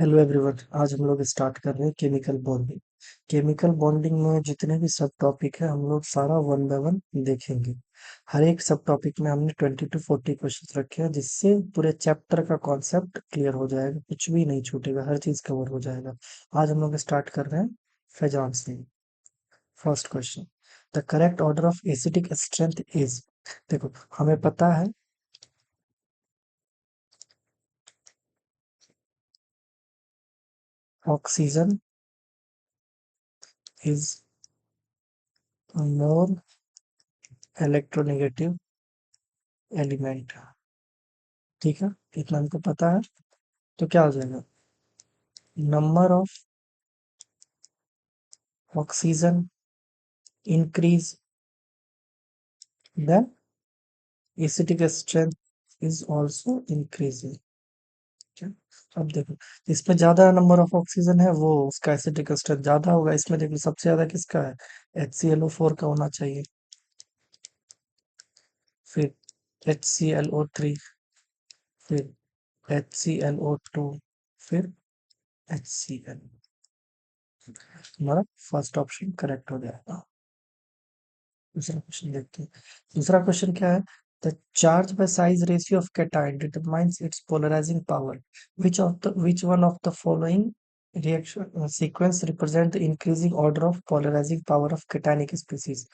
Hello everyone. आज हम लोग स्टार्ट कर रहे हैं केमिकल बॉन्डिंग। केमिकल बॉन्डिंग में जितने भी सब टॉपिक है हम लोग सारा वन बाय वन देखेंगे। हर एक सब टॉपिक में हमने 20 to 40 क्वेश्चंस रखे हैं, जिससे पूरे चैप्टर का कॉन्सेप्ट क्लियर हो जाएगा, कुछ भी नहीं छूटेगा, हर चीज कवर हो जाएगा। आज हम लोग स्टार्ट कर रहे हैं फैजान से। First question, the correct order of acidic strength is. देखो, हमें पता है oxygen is more electronegative element. ठीक है, इतना हमको पता है। तो क्या हो जाएगा, number of oxygen increase then acidic strength is also increasing. अब देखो, इसमें ज्यादा नंबर ऑफ ऑक्सीजन है वो उसका एसिटिक स्ट्रेंथ ज्यादा होगा। इसमें देखो सबसे ज्यादा किसका है, HClO4 का होना चाहिए, फिर HClO3, फिर HClO2, फिर HCl। हमारा फर्स्ट ऑप्शन करेक्ट हो जाएगा। दूसरा क्वेश्चन देखते हैं। दूसरा क्वेश्चन क्या है, the charge by size ratio of cation determines its polarising power. which one of the following reaction sequence represent the increasing order of polarizing power of cationic species?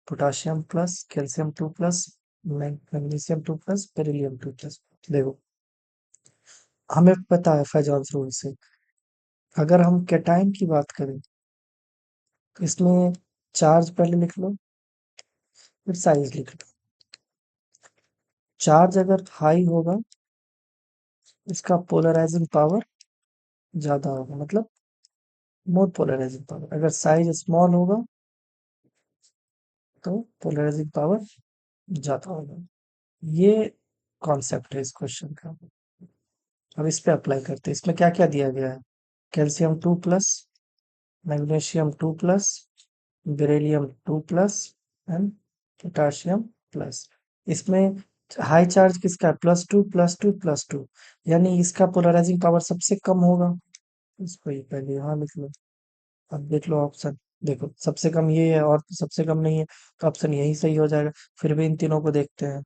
Potassium plus, calcium 2 plus, magnesium 2 plus, beryllium 2 plus. देखो, हमें पता है फैजॉन्स rule से, अगर हम cation की बात करें तो इसमें चार्ज पहले लिख लो, फिर साइज लिख लो। चार्ज अगर हाई होगा, इसका पोलराइजिंग पावर ज्यादा होगा, मतलब मोर पोलराइजिंग पावर। अगर साइज स्मॉल होगा तो पोलराइजिंग पावर ज्यादा होगा। ये कॉन्सेप्ट है इस क्वेश्चन का। अब इस पे अप्लाई करते हैं। इसमें क्या क्या दिया गया है, calcium 2 plus, magnesium 2 plus, beryllium 2 plus and potassium plus. इसमें हाई चार्ज किसका है, +2 +2 +2, यानी इसका पोलराइजिंग पावर सबसे कम होगा। इसको ये पहले यहाँ लिख लो। अब देख लो ऑप्शन, देखो सबसे कम ये है और सबसे कम नहीं है, तो ऑप्शन यही सही हो जाएगा। फिर भी इन तीनों को देखते हैं।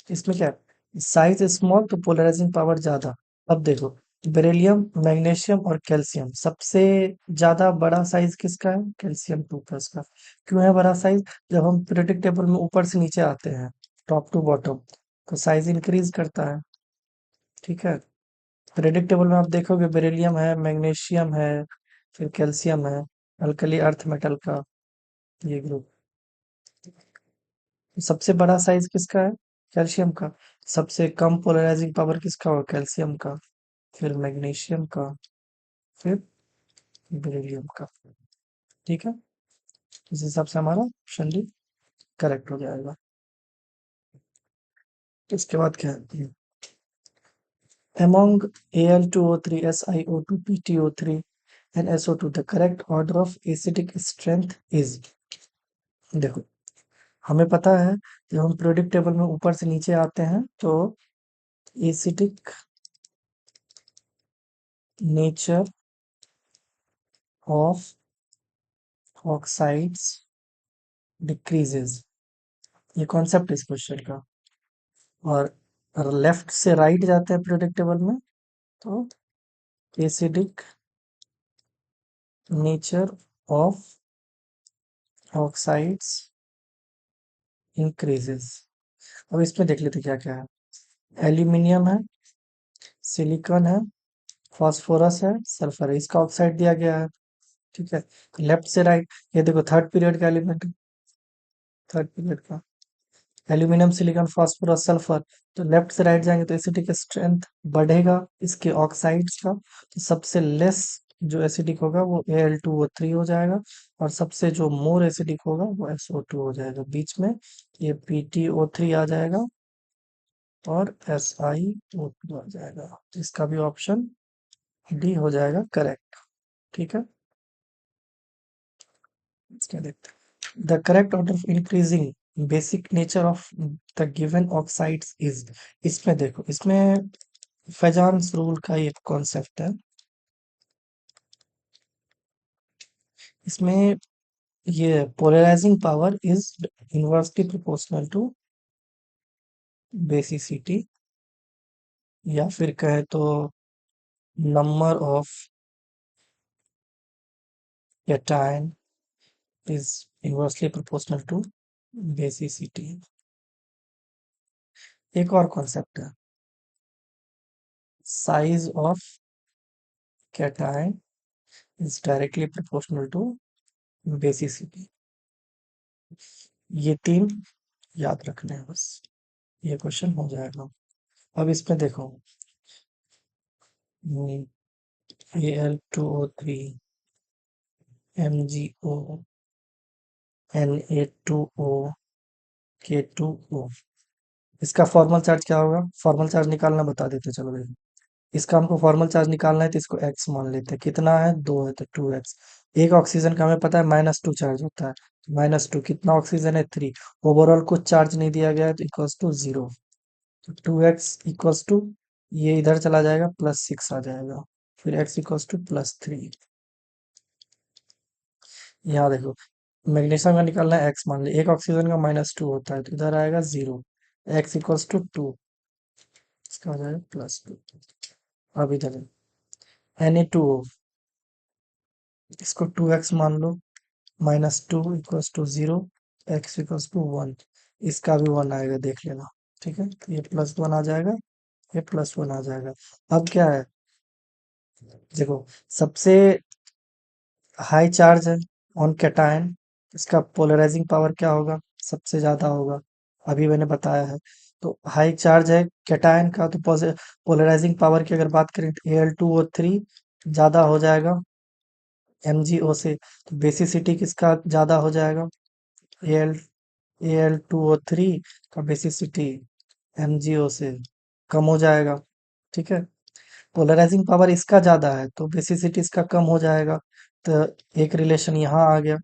इसमें क्या है, साइज स्मॉल तो पोलराइजिंग पावर ज्यादा। अब देखो, बेरिलियम, मैग्नीशियम और कैल्शियम, सबसे ज्यादा बड़ा साइज किसका है, कैल्शियम 2 प्लस का। क्यों है बड़ा साइज, जब हम पीरियोडिक टेबल में ऊपर से नीचे आते हैं, टॉप टू बॉटम, तो साइज इंक्रीज करता है। ठीक है, पीरियोडिक टेबल में आप देखोगे बेरिलियम है, मैग्नीशियम है, फिर कैल्शियम है, अल्कली अर्थ मेटल का ये ग्रुप। सबसे बड़ा साइज किसका है, कैल्शियम का। सबसे कम पोलराइजिंग पावर किसका होगा, कैल्शियम का, फिर मैग्नीशियम का, फिर बेरिलियम का। ठीक है, इस हिसाब से हमारा ऑप्शन डी करेक्ट हो जाएगा। इसके बाद क्या है, among Al2O3, SiO2, PtO3 and SO2 the correct order of acidic strength is। देखो, हमें पता है जब हम पीरियोडिक टेबल में ऊपर से नीचे आते हैं तो acidic nature of oxides decreases, ये कॉन्सेप्ट इस क्वेश्चन का। और लेफ्ट से राइट जाते हैं पीरियोडिक टेबल में तो acidic nature of oxides increases. अब इसमें देख लेते क्या क्या है, एल्यूमिनियम है, सिलिकॉन है, फास्फोरस है, सल्फर है, इसका ऑक्साइड दिया गया है। ठीक है, लेफ्ट से राइट, ये देखो थर्ड पीरियड का एलिमेंट, थर्ड पीरियड का एल्यूमिनियम, सिलिकॉन, फास्फोरस, सल्फर। तो लेफ्ट से राइट जाएंगे तो एसिडिक स्ट्रेंथ बढ़ेगा इसके ऑक्साइड्स का। तो सबसे लेस जो एसिडिक होगा वो Al2O3 हो जाएगा, और सबसे जो मोर एसिडिक होगा वो SO2 हो जाएगा। बीच में ये PtO3 आ जाएगा और SiO2 आ जाएगा। तो इसका भी ऑप्शन डी हो जाएगा करेक्ट। ठीक है, क्या देखते हैं, the correct order of increasing basic nature of the given oxides is. इसमें देखो, इसमें फेजान्स रूल का एक कॉन्सेप्ट है। इसमें ये polarising power is inversely proportional to basicity, या फिर कहे तो number of cation is inversely proportional to basicity. एक और कॉन्सेप्ट है, size of cation is directly proportional to basicity. ये तीन याद रखने हैं बस, ये क्वेश्चन हो जाएगा। अब इसमें देखो, Al2O3, MgO, Na2O, K2O, इसका फॉर्मल चार्ज क्या होगा? फॉर्मल चार्ज निकालना बता देते, चलो देखो। इसका हमको फॉर्मल चार्ज निकालना है तो इसको x मान लेते हैं। कितना है? 2 है तो 2x। एक ऑक्सीजन का हमें पता है -2 चार्ज होता है, -2 कितना ऑक्सीजन है? 3। ओवरऑल कुछ चार्ज नहीं दिया गया है तो इक्वल्स टू 0। तो 2x इक्वल्स टू, ये इधर चला जाएगा, +6 आ जाएगा, फिर x इक्वल्स टू +3। यहाँ देखो, मैग्नीशियम का निकालना है, x मान लिया, एक ऑक्सीजन का -2 होता है तो इधर आएगा 0, x इक्वल्स टू 2, इसका आ जाएगा +2। अब इधर Na2O, इसको 2x मान लो, -2 equals to 0, x equals to 1, इसका भी 1 आएगा, देख लेना। ठीक है, तो ये +1 आ जाएगा, ये +1 आ जाएगा। अब क्या है, देखो, सबसे हाई चार्ज है ऑन कैटायन, इसका पोलराइजिंग पावर क्या होगा? सबसे ज्यादा होगा, अभी मैंने बताया है। तो हाई चार्ज है कैटायन का, तो पोलराइजिंग पावर की अगर बात करें तो Al2O3 ज्यादा हो जाएगा MgO से। तो बेसिसिटी किसका ज्यादा हो जाएगा? Al Al2O3 का बेसिसिटी MgO से कम हो जाएगा। ठीक है, पोलराइजिंग पावर इसका ज्यादा है तो बेसिसिटी इसका कम हो जाएगा। तो एक रिलेशन यहाँ आ गया।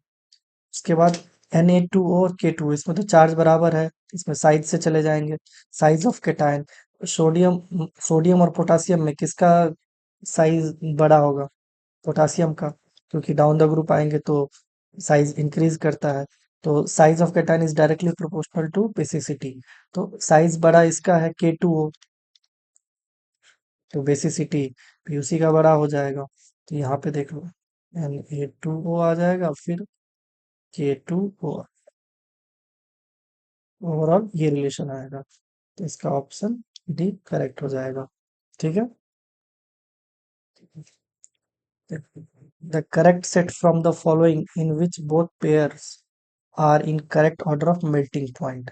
उसके बाद Na2O और K2, इसमें तो चार्ज बराबर है, इसमें साइज से चले जाएंगे। Size of cation, sodium sodium और पोटासियम में किसका साइज बड़ा होगा? पोटासियम का, क्योंकि डाउन द ग्रुप आएंगे तो साइज इंक्रीज करता है। तो size of cation is directly proportional to basicity. तो साइज बड़ा इसका है K2O, तो बेसिसिटी भी उसी का बड़ा हो जाएगा। तो यहाँ पे देख लो, Na2O आ जाएगा, फिर K2O, ओवरऑल ये रिलेशन आएगा। तो इसका ऑप्शन डी करेक्ट हो जाएगा। ठीक है, the correct set from the following in which both pairs are in correct order of melting point.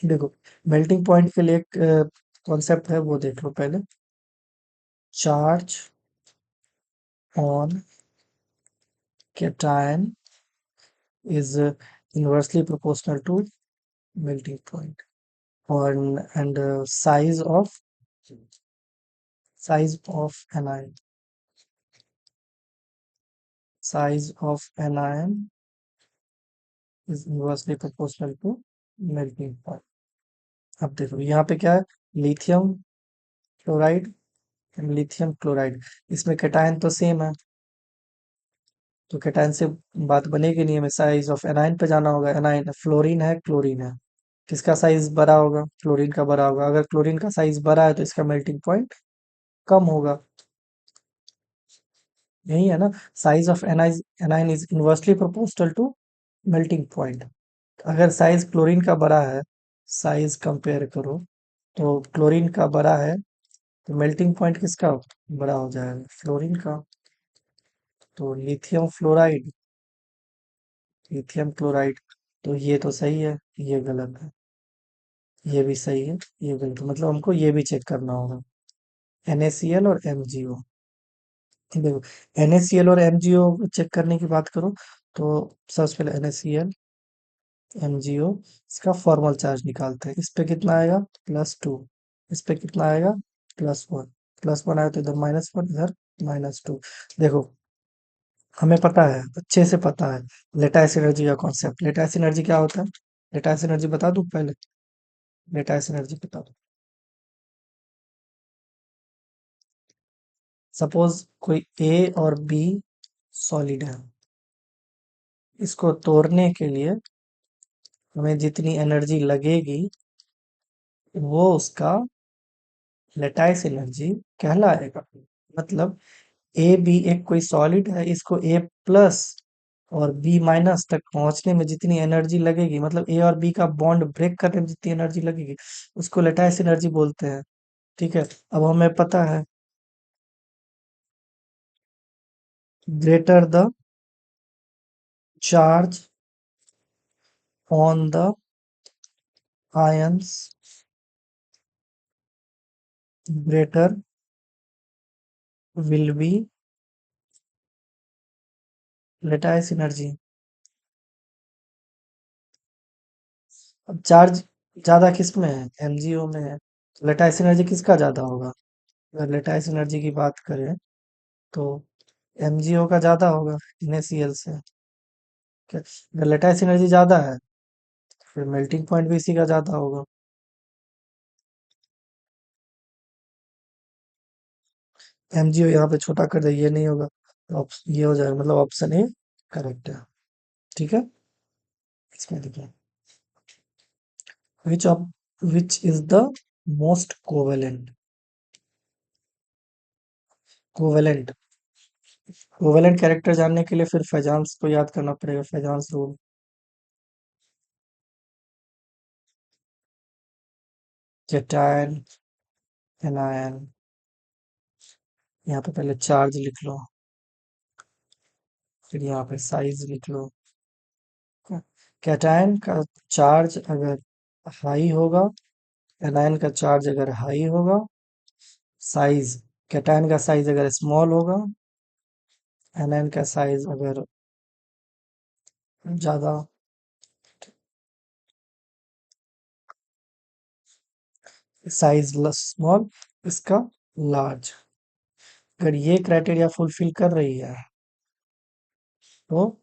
देखो, मेल्टिंग पॉइंट के लिए एक कॉन्सेप्ट है, वो देख लो पहले। Charge on cation is inversely proportional to melting point, or and size of anion, size of anion is inversely proportional to melting point। अब देखो यहाँ पे क्या है, लिथियम क्लोराइड, लिथियम क्लोराइड, इसमें कैटायन तो सेम है, तो कैटायन से बात बनेगी नहीं, हमें साइज ऑफ एनायन पे जाना होगा। एनायन फ्लोरीन है, क्लोरीन है, किसका साइज बड़ा होगा? क्लोरीन का बड़ा होगा। अगर क्लोरीन का साइज बड़ा है तो इसका मेल्टिंग पॉइंट कम होगा, यही है ना। Size of anion is inversely proportional to melting point. अगर साइज क्लोरीन का बड़ा है, साइज कंपेयर करो, तो क्लोरीन का बड़ा है तो मेल्टिंग पॉइंट किसका बड़ा हो जाएगा? फ्लोरीन का। तो लिथियम क्लोराइड, तो ये तो सही है, ये गलत है, ये भी सही है, ये गलत है, मतलब हमको ये भी चेक करना होगा। NaCl और MgO, देखो, NaCl और MgO चेक करने की बात करो तो सबसे पहले NaCl MgO, इसका फॉर्मल चार्ज निकालते हैं। इस पे कितना आएगा? +2, इस पे कितना आएगा? +1, +1 आया तो इधर -1, इधर -2। देखो, हमें पता है, अच्छे से पता है लेटाइस एनर्जी का कॉन्सेप्ट। लेटाइस एनर्जी क्या होता है? लेटाइस एनर्जी बता दूं पहले, लेटाइस एनर्जी बता दूं। सपोज कोई ए और बी सॉलिड है, इसको तोड़ने के लिए हमें जितनी एनर्जी लगेगी वो उसका लेटाइस एनर्जी कहलाएगा। मतलब ए बी एक कोई सॉलिड है, इसको ए प्लस और बी माइनस तक पहुंचने में जितनी एनर्जी लगेगी, मतलब ए और बी का बॉन्ड ब्रेक करने में जितनी एनर्जी लगेगी उसको लेटाइस एनर्जी बोलते हैं। ठीक है, अब हमें पता है greater the charge on the ions greater will be lattice energy. अब चार्ज ज्यादा किस में है, एमजीओ में है, लेटाइस एनर्जी किसका ज्यादा होगा? अगर लेटाइस एनर्जी की बात करें तो एमजीओ का ज्यादा होगा NaCl से। क्या अगर लेटाइस एनर्जी ज्यादा है फिर मेल्टिंग पॉइंट भी इसी का ज्यादा होगा। एमजीओ यहाँ पे छोटा कर दे, ये नहीं होगा तो ये हो जाएगा, मतलब ऑप्शन ए करेक्ट है। ठीक है, इसमें देखिए which of which is the most covalent. Covalent covalent character जानने के लिए फिर फैजान्स को याद करना पड़ेगा, फैजान्स रूल। कैटायन, एनायन, यहाँ पे पहले चार्ज लिख लो, फिर यहाँ पे साइज लिख लो। कैटायन का चार्ज अगर हाई होगा, एनायन का चार्ज अगर हाई होगा, साइज कैटायन का साइज अगर स्मॉल होगा, एनायन का साइज अगर ज्यादा, साइज स्मॉल, इसका लार्ज। अगर ये क्राइटेरिया फुलफिल कर रही है तो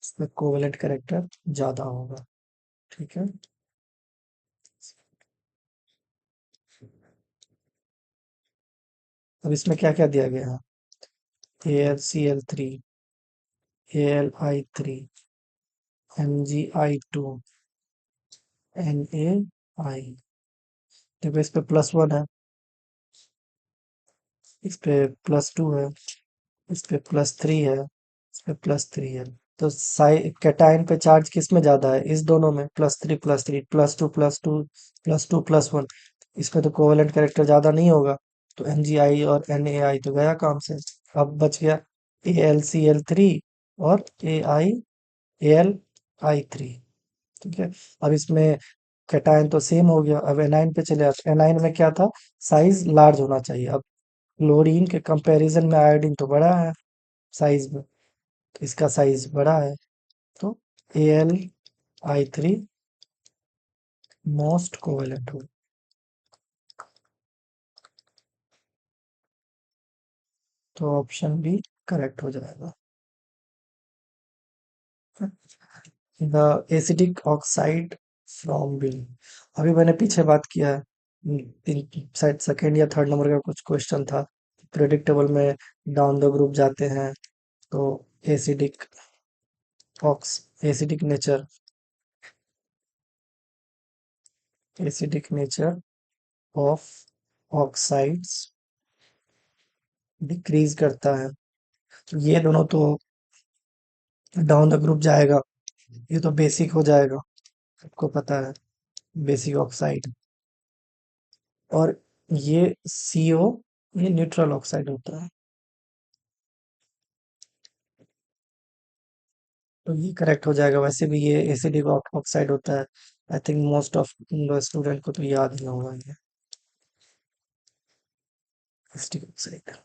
इसमें कोवेलेंट कैरेक्टर ज्यादा होगा। ठीक है, अब इसमें क्या क्या दिया गया है? AlCl3, Ali3, Mgi2, Na। देखो इस पे +1 है, इस पे +2 है, इस पे +3 है, इस पे +3 है। तो साइ कैटायन पे चार्ज किस में ज्यादा है? इस दोनों में, +3 +3 +2 +2 +2 +1। इसमें तो कोवेलेंट कैरेक्टर ज्यादा नहीं होगा, तो Mgi और Na तो गया काम से। अब बच गया AlCl3 और AlI3। ठीक है, अब इसमें कैटायन तो सेम हो गया, अब एनाइन पे चले आते। एनाइन में क्या था, साइज लार्ज होना चाहिए। अब क्लोरीन के कंपैरिजन में आयोडीन तो बड़ा है साइज में, तो इसका साइज बड़ा है, तो AlI3 मोस्ट कोवेलेंट हो, तो ऑप्शन बी करेक्ट हो जाएगा। The acidic oxide from bill, अभी मैंने पीछे बात किया है, शायद सेकेंड या थर्ड नंबर का कुछ क्वेश्चन था, प्रेडिक्टेबल में डाउन द ग्रुप जाते हैं तो acidic ox acidic nature, acidic nature of oxides decrease करता है। ये दोनों तो डाउन द ग्रुप जाएगा, ये तो बेसिक हो जाएगा, सबको पता है बेसिक ऑक्साइड। और ये CO, ये न्यूट्रल ऑक्साइड होता है, तो ये करेक्ट हो जाएगा। वैसे भी ये एसिडिक ऑक्साइड होता है, I think most of student को तो याद ही होगा ये acidic oxide.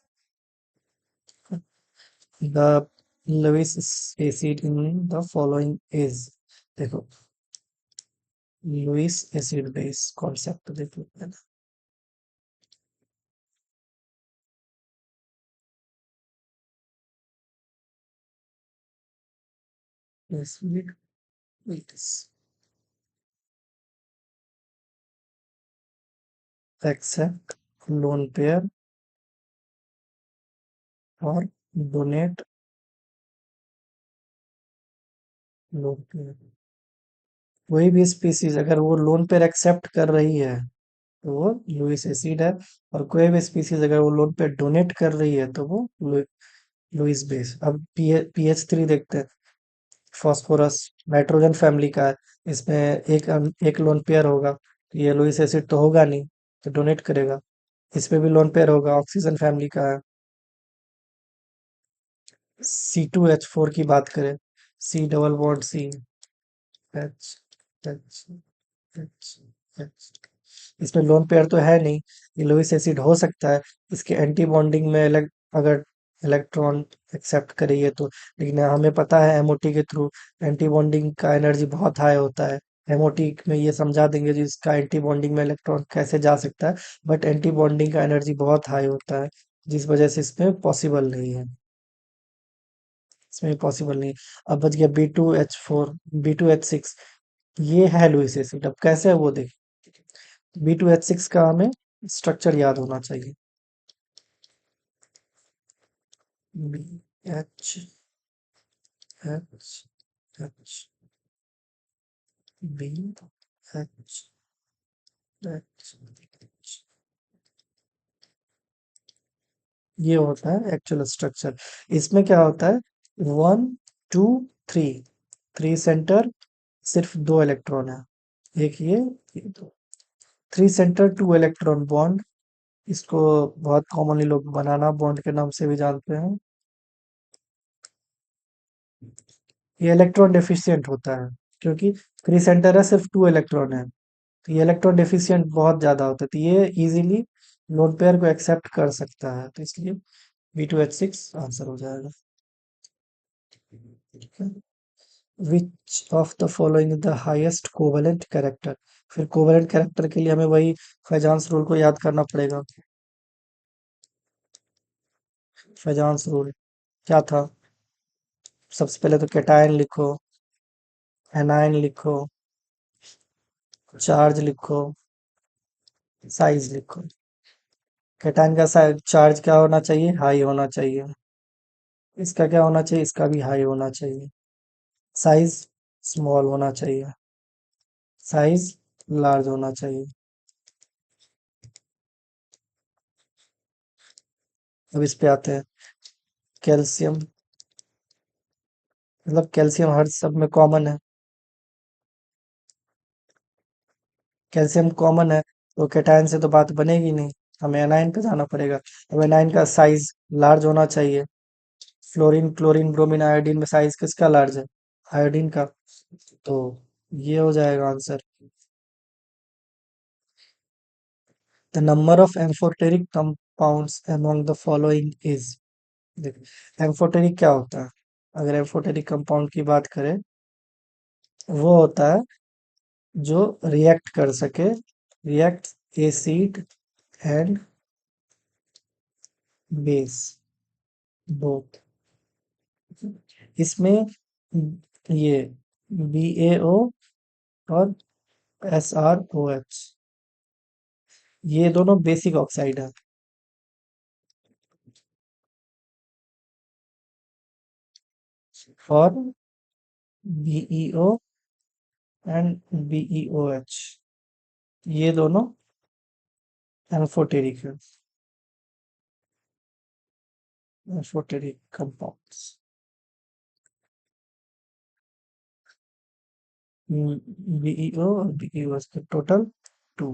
The Lewis acid in the following is, देखो लुईस एसिड बेस कॉन्सेप्ट देख लेते हैं ना। Acid base accept lone pair और डोनेट लोन पे, कोई भी स्पीसीज अगर वो लोन पे एक्सेप्ट कर रही है तो वो लुईस एसिड है, और कोई भी स्पीसीज अगर वो लोन पे डोनेट कर रही है तो वो लुईस बेस। अब पीएच3 देखते हैं। फास्फोरस नाइट्रोजन फैमिली का है, इसमें एक लोन पेयर होगा, तो ये लुईस एसिड तो होगा नहीं, तो डोनेट करेगा। इसमें भी लोन पेयर होगा, ऑक्सीजन फैमिली का है। C2H4 की बात करें, C double bond C, H H H H, इसमें लोन पेयर तो है नहीं, ये लुईस एसिड हो सकता है। इसके एंटी बॉन्डिंग में अगर इलेक्ट्रॉन एक्सेप्ट करिए तो, लेकिन हमें पता है एमओटी के थ्रू एंटी बॉन्डिंग का एनर्जी बहुत हाई होता है। एमओटी में ये समझा देंगे जी इसका एंटी बॉन्डिंग में इलेक्ट्रॉन कैसे जा सकता है, बट एंटी बॉन्डिंग का एनर्जी बहुत हाई होता है, जिस वजह से इसमें पॉसिबल नहीं है, इसमें पॉसिबल नहीं है। अब बच गया B2H4, B2H6, ये है लुईस एसिड। अब कैसे है वो देखें। B2H6 का हमें स्ट्रक्चर याद होना चाहिए। B H H H B H H, ये होता है एक्चुअल स्ट्रक्चर। इसमें क्या होता है, 1 2 3, 3 सेंटर, सिर्फ 2 इलेक्ट्रॉन है, एक ये दो। 3 सेंटर 2 इलेक्ट्रॉन बॉन्ड, इसको बहुत कॉमनली लोग बनाना बॉन्ड के नाम से भी जानते हैं। ये इलेक्ट्रॉन डेफिशिएंट होता है, क्योंकि 3 सेंटर है, सिर्फ 2 इलेक्ट्रॉन है, तो ये इलेक्ट्रॉन डेफिशिएंट बहुत ज्यादा होता है, तो ये इजीली लोन पेयर को एक्सेप्ट कर सकता है, तो इसलिए B2H6 आंसर हो जाएगा। Which of the following is the highest covalent character. फिर कोवेलेंट कैरेक्टर के लिए हमें वही फैजांस रूल को याद करना पड़ेगा। फैजांस रूल क्या था, सबसे पहले तो कैटायन लिखो, एनायन लिखो, चार्ज लिखो, साइज लिखो। कैटायन का चार्ज क्या होना चाहिए, हाई होना चाहिए। इसका क्या होना चाहिए, इसका भी हाई होना चाहिए। साइज स्मॉल होना चाहिए, साइज लार्ज होना चाहिए। अब इस पे आते हैं। कैल्शियम, मतलब कैल्शियम हर सब में कॉमन है, कैल्शियम कॉमन है, तो कैटायन से तो बात बनेगी नहीं, हमें एनायन पे जाना पड़ेगा। अब एनायन का साइज लार्ज होना चाहिए। फ्लोरीन क्लोरीन ब्रोमीन आयोडीन में साइज किसका लार्ज है, आयोडीन का, तो ये हो जाएगा answer. The number of amphoteric compounds among the following is. देखो एम्फोटेरिक क्या होता है, अगर एम्फोटेरिक कंपाउंड की बात करें, वो होता है जो रिएक्ट कर सके, react acid and base both. इसमें ये BaO और SrOH, ये दोनों बेसिक ऑक्साइड है। और BeO एंड BeOH, ये दोनों एम्फोटेरिक है, एम्फोटेरिक कंपाउंड्स। BeO और BeOH के टोटल 2।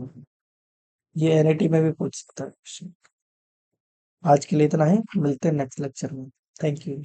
ये NAT में भी पूछ सकता है question। आज के लिए इतना ही, मिलते हैं नेक्स्ट लेक्चर में। Thank you.